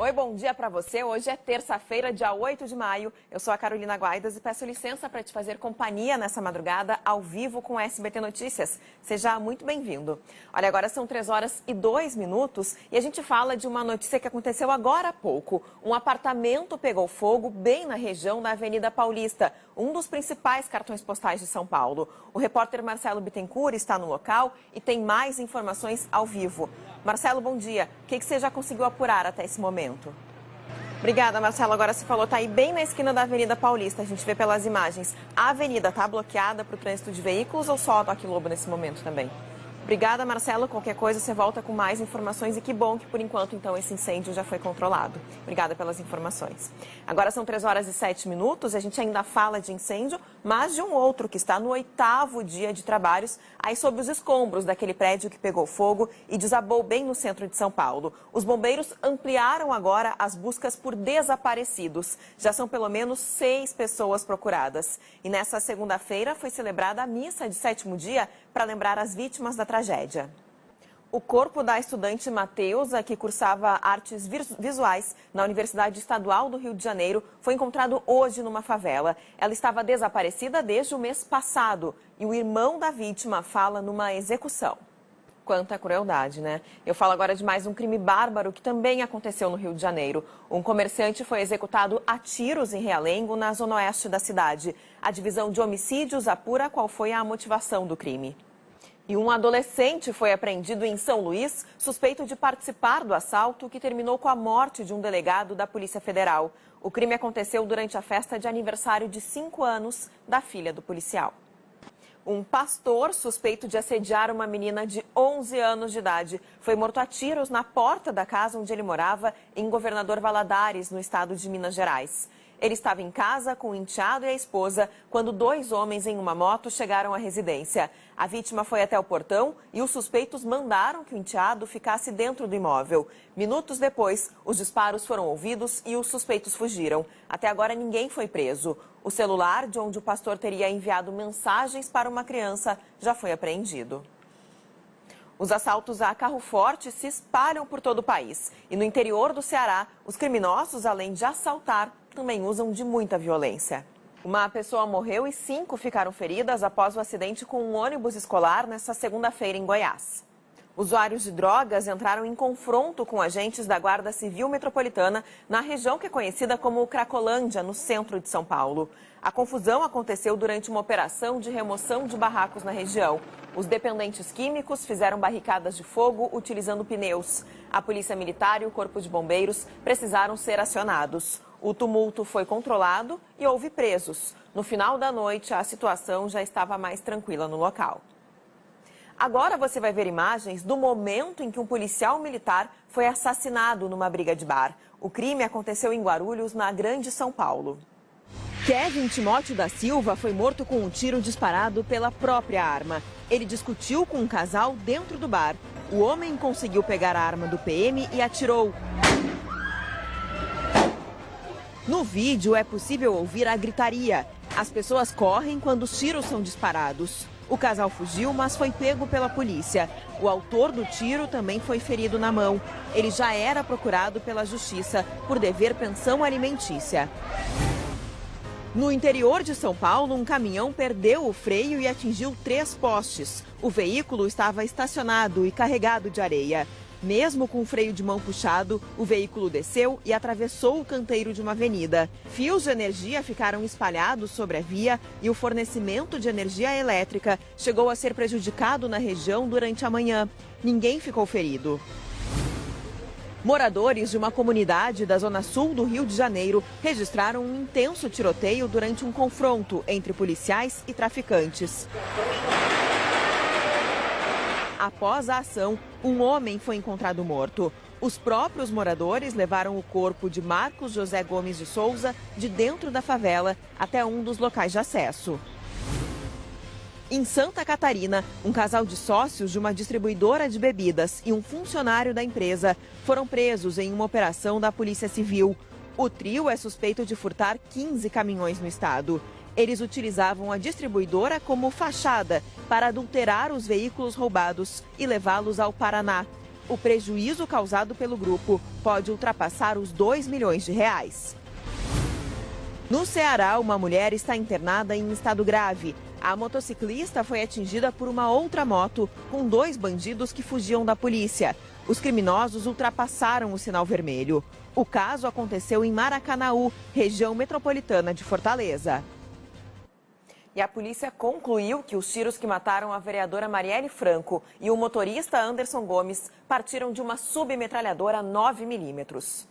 Oi, bom dia para você. Hoje é terça-feira, dia 8 de maio. Eu sou a Carolina Guaidas e peço licença para te fazer companhia nessa madrugada ao vivo com o SBT Notícias. Seja muito bem-vindo. Olha, agora são 3h02 e a gente fala de uma notícia que aconteceu agora há pouco. Um apartamento pegou fogo bem na região da Avenida Paulista, um dos principais cartões postais de São Paulo. O repórter Marcelo Bittencourt está no local e tem mais informações ao vivo. Marcelo, bom dia. O que você já conseguiu apurar até esse momento? Obrigada, Marcelo. Agora você falou, está aí bem na esquina da Avenida Paulista. A gente vê pelas imagens. A avenida está bloqueada para o trânsito de veículos ou só a Toque Lobo nesse momento também? Obrigada, Marcelo. Qualquer coisa, você volta com mais informações e que bom que, por enquanto, então, esse incêndio já foi controlado. Obrigada pelas informações. Agora são 3h07 e a gente ainda fala de incêndio, mas de um outro que está no 8º dia de trabalhos, aí sob os escombros daquele prédio que pegou fogo e desabou bem no centro de São Paulo. Os bombeiros ampliaram agora as buscas por desaparecidos. Já são pelo menos 6 pessoas procuradas. E nessa segunda-feira foi celebrada a missa de 7º dia para lembrar as vítimas da tragédia. O corpo da estudante Mateusa, que cursava artes visuais na Universidade Estadual do Rio de Janeiro, foi encontrado hoje numa favela. Ela estava desaparecida desde o mês passado e o irmão da vítima fala numa execução. Quanta crueldade, né? Eu falo agora de mais um crime bárbaro que também aconteceu no Rio de Janeiro. Um comerciante foi executado a tiros em Realengo, na zona oeste da cidade. A divisão de homicídios apura qual foi a motivação do crime. E um adolescente foi apreendido em São Luís, suspeito de participar do assalto que terminou com a morte de um delegado da Polícia Federal. O crime aconteceu durante a festa de aniversário de 5 anos da filha do policial. Um pastor suspeito de assediar uma menina de 11 anos de idade foi morto a tiros na porta da casa onde ele morava, em Governador Valadares, no estado de Minas Gerais. Ele estava em casa com o enteado e a esposa quando 2 homens em uma moto chegaram à residência. A vítima foi até o portão e os suspeitos mandaram que o enteado ficasse dentro do imóvel. Minutos depois, os disparos foram ouvidos e os suspeitos fugiram. Até agora, ninguém foi preso. O celular, de onde o pastor teria enviado mensagens para uma criança, já foi apreendido. Os assaltos a carro forte se espalham por todo o país. E no interior do Ceará, os criminosos, além de assaltar, também usam de muita violência. Uma pessoa morreu e 5 ficaram feridas após o acidente com um ônibus escolar nesta segunda-feira em Goiás. Usuários de drogas entraram em confronto com agentes da Guarda Civil Metropolitana na região que é conhecida como Cracolândia, no centro de São Paulo. A confusão aconteceu durante uma operação de remoção de barracos na região. Os dependentes químicos fizeram barricadas de fogo utilizando pneus. A Polícia Militar e o Corpo de Bombeiros precisaram ser acionados. O tumulto foi controlado e houve presos. No final da noite, a situação já estava mais tranquila no local. Agora você vai ver imagens do momento em que um policial militar foi assassinado numa briga de bar. O crime aconteceu em Guarulhos, na Grande São Paulo. Kevin Timóteo da Silva foi morto com um tiro disparado pela própria arma. Ele discutiu com um casal dentro do bar. O homem conseguiu pegar a arma do PM e atirou. No vídeo é possível ouvir a gritaria. As pessoas correm quando os tiros são disparados. O casal fugiu, mas foi pego pela polícia. O autor do tiro também foi ferido na mão. Ele já era procurado pela justiça por dever pensão alimentícia. No interior de São Paulo, um caminhão perdeu o freio e atingiu 3 postes. O veículo estava estacionado e carregado de areia. Mesmo com o freio de mão puxado, o veículo desceu e atravessou o canteiro de uma avenida. Fios de energia ficaram espalhados sobre a via e o fornecimento de energia elétrica chegou a ser prejudicado na região durante a manhã. Ninguém ficou ferido. Moradores de uma comunidade da zona sul do Rio de Janeiro registraram um intenso tiroteio durante um confronto entre policiais e traficantes. Após a ação, um homem foi encontrado morto. Os próprios moradores levaram o corpo de Marcos José Gomes de Souza de dentro da favela até um dos locais de acesso. Em Santa Catarina, um casal de sócios de uma distribuidora de bebidas e um funcionário da empresa foram presos em uma operação da Polícia Civil. O trio é suspeito de furtar 15 caminhões no estado. Eles utilizavam a distribuidora como fachada para adulterar os veículos roubados e levá-los ao Paraná. o prejuízo causado pelo grupo pode ultrapassar os 2 milhões de reais. No Ceará, uma mulher está internada em estado grave. A motociclista foi atingida por uma outra moto com 2 bandidos que fugiam da polícia. Os criminosos ultrapassaram o sinal vermelho. O caso aconteceu em Maracanaú, região metropolitana de Fortaleza. E a polícia concluiu que os tiros que mataram a vereadora Marielle Franco e o motorista Anderson Gomes partiram de uma submetralhadora 9mm.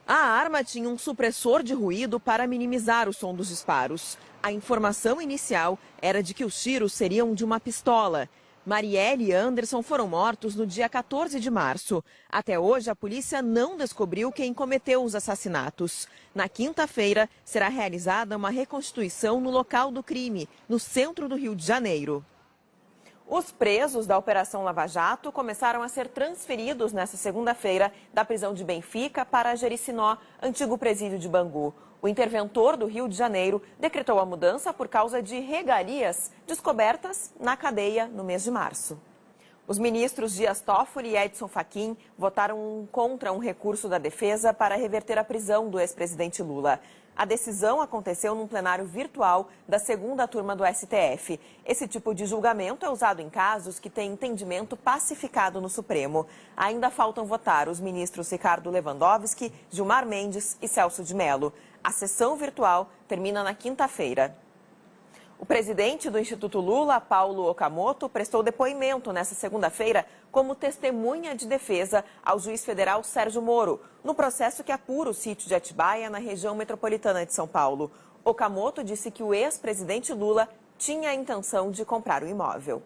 A arma tinha um supressor de ruído para minimizar o som dos disparos. A informação inicial era de que os tiros seriam de uma pistola. Marielle e Anderson foram mortos no dia 14 de março. Até hoje, a polícia não descobriu quem cometeu os assassinatos. Na quinta-feira, será realizada uma reconstituição no local do crime, no centro do Rio de Janeiro. Os presos da Operação Lava Jato começaram a ser transferidos nesta segunda-feira da prisão de Benfica para Jericinó, antigo presídio de Bangu. O interventor do Rio de Janeiro decretou a mudança por causa de regalias descobertas na cadeia no mês de março. Os ministros Dias Toffoli e Edson Fachin votaram contra um recurso da defesa para reverter a prisão do ex-presidente Lula. A decisão aconteceu num plenário virtual da segunda turma do STF. Esse tipo de julgamento é usado em casos que têm entendimento pacificado no Supremo. Ainda faltam votar os ministros Ricardo Lewandowski, Gilmar Mendes e Celso de Mello. A sessão virtual termina na quinta-feira. O presidente do Instituto Lula, Paulo Okamoto, prestou depoimento nesta segunda-feira como testemunha de defesa ao juiz federal Sérgio Moro, no processo que apura o sítio de Atibaia, na região metropolitana de São Paulo. Okamoto disse que o ex-presidente Lula tinha a intenção de comprar o imóvel.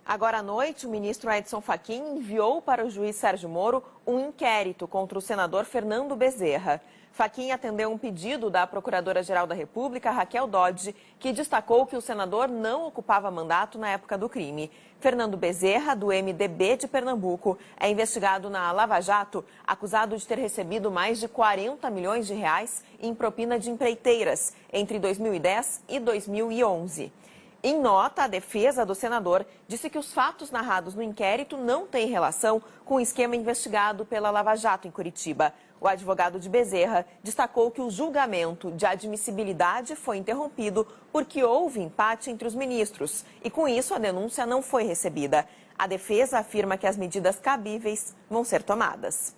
Agora à noite, o ministro Edson Fachin enviou para o juiz Sérgio Moro um inquérito contra o senador Fernando Bezerra. Fachin atendeu um pedido da Procuradora-Geral da República, Raquel Dodge, que destacou que o senador não ocupava mandato na época do crime. Fernando Bezerra, do MDB de Pernambuco, é investigado na Lava Jato, acusado de ter recebido mais de 40 milhões de reais em propina de empreiteiras entre 2010 e 2011. Em nota, a defesa do senador disse que os fatos narrados no inquérito não têm relação com o esquema investigado pela Lava Jato em Curitiba. O advogado de Bezerra destacou que o julgamento de admissibilidade foi interrompido porque houve empate entre os ministros e, com isso, a denúncia não foi recebida. A defesa afirma que as medidas cabíveis vão ser tomadas.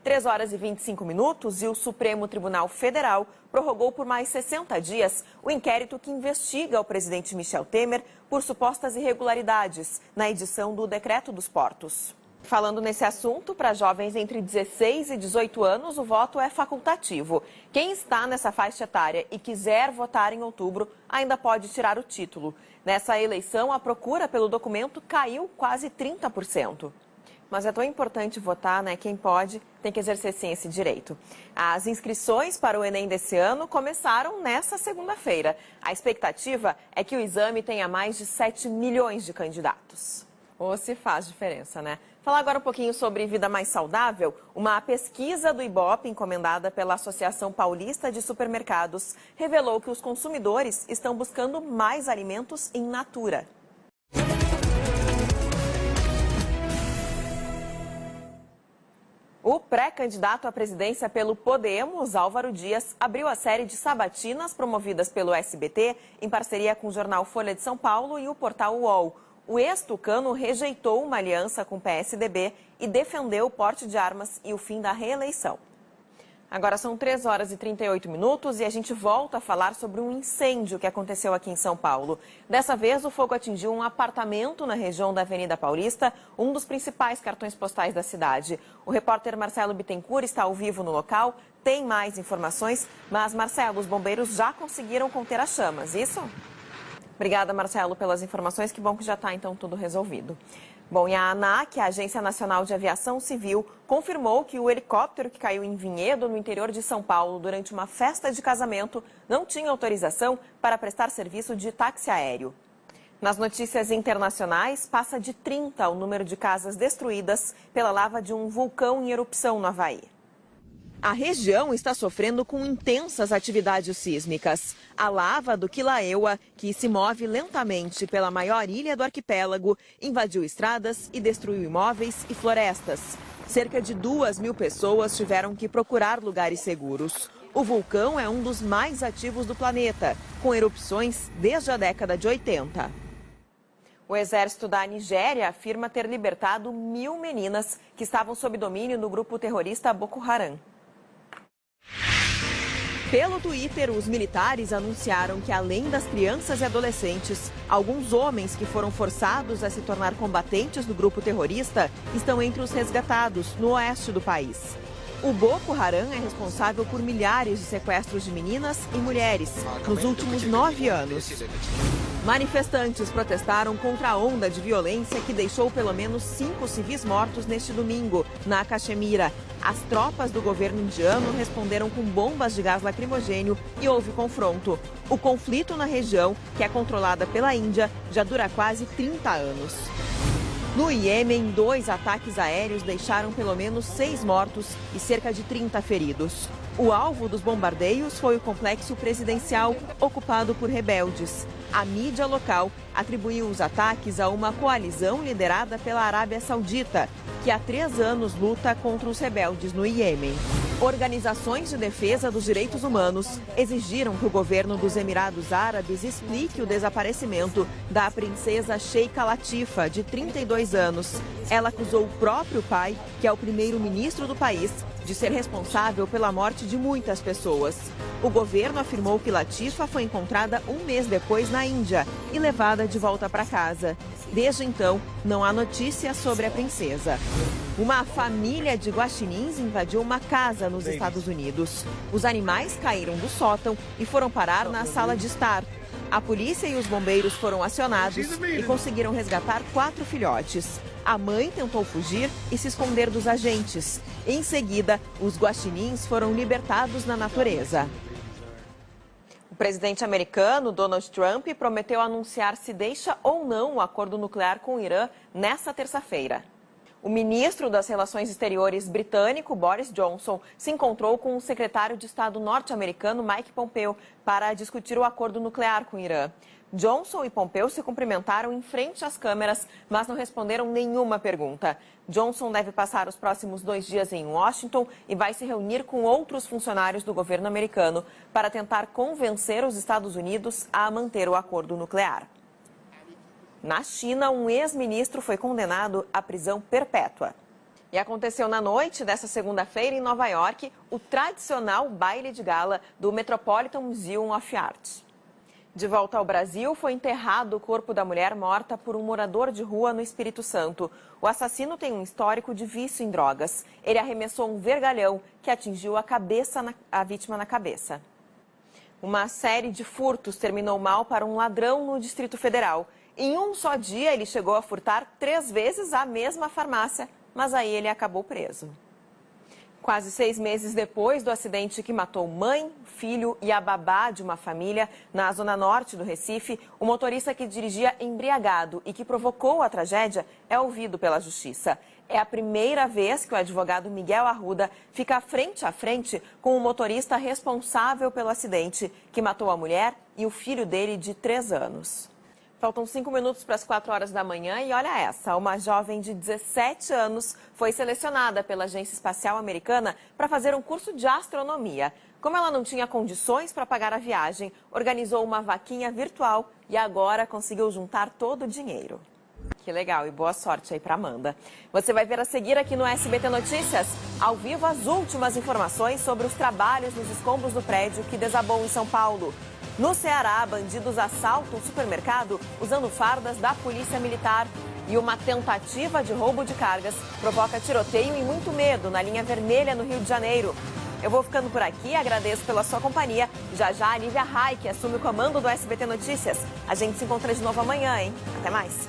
3 horas e 25 minutos e o Supremo Tribunal Federal prorrogou por mais 60 dias o inquérito que investiga o presidente Michel Temer por supostas irregularidades na edição do Decreto dos Portos. Falando nesse assunto, para jovens entre 16 e 18 anos, o voto é facultativo. Quem está nessa faixa etária e quiser votar em outubro ainda pode tirar o título. Nessa eleição, a procura pelo documento caiu quase 30%. Mas é tão importante votar, né? Quem pode tem que exercer sim esse direito. As inscrições para o Enem desse ano começaram nesta segunda-feira. A expectativa é que o exame tenha mais de 7 milhões de candidatos. Ou se faz diferença, né? Falar agora um pouquinho sobre vida mais saudável. Uma pesquisa do Ibope, encomendada pela Associação Paulista de Supermercados, revelou que os consumidores estão buscando mais alimentos in natura. O pré-candidato à presidência pelo Podemos, Álvaro Dias, abriu a série de sabatinas promovidas pelo SBT em parceria com o jornal Folha de São Paulo e o portal UOL. O ex-tucano rejeitou uma aliança com o PSDB e defendeu o porte de armas e o fim da reeleição. Agora são 3 horas e 38 minutos e a gente volta a falar sobre um incêndio que aconteceu aqui em São Paulo. Dessa vez, o fogo atingiu um apartamento na região da Avenida Paulista, um dos principais cartões postais da cidade. O repórter Marcelo Bittencourt está ao vivo no local, tem mais informações, mas, Marcelo, os bombeiros já conseguiram conter as chamas, isso? Obrigada, Marcelo, pelas informações. Que bom que já está, então, tudo resolvido. Bom, e a ANAC, a Agência Nacional de Aviação Civil, confirmou que o helicóptero que caiu em Vinhedo, no interior de São Paulo, durante uma festa de casamento, não tinha autorização para prestar serviço de táxi aéreo. Nas notícias internacionais, passa de 30 o número de casas destruídas pela lava de um vulcão em erupção no Havaí. A região está sofrendo com intensas atividades sísmicas. A lava do Kilauea, que se move lentamente pela maior ilha do arquipélago, invadiu estradas e destruiu imóveis e florestas. Cerca de 2.000 pessoas tiveram que procurar lugares seguros. O vulcão é um dos mais ativos do planeta, com erupções desde a década de 80. O exército da Nigéria afirma ter libertado 1.000 meninas que estavam sob domínio do grupo terrorista Boko Haram. Pelo Twitter, os militares anunciaram que, além das crianças e adolescentes, alguns homens que foram forçados a se tornar combatentes do grupo terrorista estão entre os resgatados no oeste do país. O Boko Haram é responsável por milhares de sequestros de meninas e mulheres nos últimos 9 anos. Manifestantes protestaram contra a onda de violência que deixou pelo menos 5 civis mortos neste domingo, na Caxemira. As tropas do governo indiano responderam com bombas de gás lacrimogênio e houve confronto. O conflito na região, que é controlada pela Índia, já dura quase 30 anos. No Iêmen, 2 ataques aéreos deixaram pelo menos 6 mortos e cerca de 30 feridos. O alvo dos bombardeios foi o complexo presidencial ocupado por rebeldes. A mídia local atribuiu os ataques a uma coalizão liderada pela Arábia Saudita, que há 3 anos luta contra os rebeldes no Iêmen. Organizações de defesa dos direitos humanos exigiram que o governo dos Emirados Árabes explique o desaparecimento da princesa Sheikha Latifa, de 32 anos. Ela acusou o próprio pai, que é o primeiro-ministro do país, de ser responsável pela morte de muitas pessoas. O governo afirmou que Latifa foi encontrada 1 mês depois na Índia e levada de volta para casa. Desde então, não há notícias sobre a princesa. Uma família de guaxinins invadiu uma casa nos Estados Unidos. Os animais caíram do sótão e foram parar na sala de estar. A polícia e os bombeiros foram acionados e conseguiram resgatar 4 filhotes. A mãe tentou fugir e se esconder dos agentes. Em seguida, os guaxinins foram libertados na natureza. O presidente americano, Donald Trump, prometeu anunciar se deixa ou não o acordo nuclear com o Irã nesta terça-feira. O ministro das Relações Exteriores britânico, Boris Johnson, se encontrou com o secretário de Estado norte-americano, Mike Pompeo, para discutir o acordo nuclear com o Irã. Johnson e Pompeo se cumprimentaram em frente às câmeras, mas não responderam nenhuma pergunta. Johnson deve passar os próximos 2 dias em Washington e vai se reunir com outros funcionários do governo americano para tentar convencer os Estados Unidos a manter o acordo nuclear. Na China, um ex-ministro foi condenado à prisão perpétua. E aconteceu na noite dessa segunda-feira em Nova York o tradicional baile de gala do Metropolitan Museum of Art. De volta ao Brasil, foi enterrado o corpo da mulher morta por um morador de rua no Espírito Santo. O assassino tem um histórico de vício em drogas. Ele arremessou um vergalhão que atingiu a vítima na cabeça. Uma série de furtos terminou mal para um ladrão no Distrito Federal. Em um só dia, ele chegou a furtar 3 vezes a mesma farmácia, mas aí ele acabou preso. Quase 6 meses depois do acidente que matou mãe, filho e a babá de uma família na zona norte do Recife, o motorista que dirigia embriagado e que provocou a tragédia é ouvido pela Justiça. É a primeira vez que o advogado Miguel Arruda fica frente a frente com o motorista responsável pelo acidente que matou a mulher e o filho dele de 3 anos. Faltam 5 minutos para as 4 horas da manhã e olha essa, uma jovem de 17 anos foi selecionada pela Agência Espacial Americana para fazer um curso de astronomia. Como ela não tinha condições para pagar a viagem, organizou uma vaquinha virtual e agora conseguiu juntar todo o dinheiro. Que legal e boa sorte aí para Amanda. Você vai ver a seguir aqui no SBT Notícias, ao vivo, as últimas informações sobre os trabalhos nos escombros do prédio que desabou em São Paulo. No Ceará, bandidos assaltam um supermercado usando fardas da Polícia Militar. E uma tentativa de roubo de cargas provoca tiroteio e muito medo na linha vermelha no Rio de Janeiro. Eu vou ficando por aqui, agradeço pela sua companhia. Já já a Lívia Rai, que assume o comando do SBT Notícias. A gente se encontra de novo amanhã, hein? Até mais.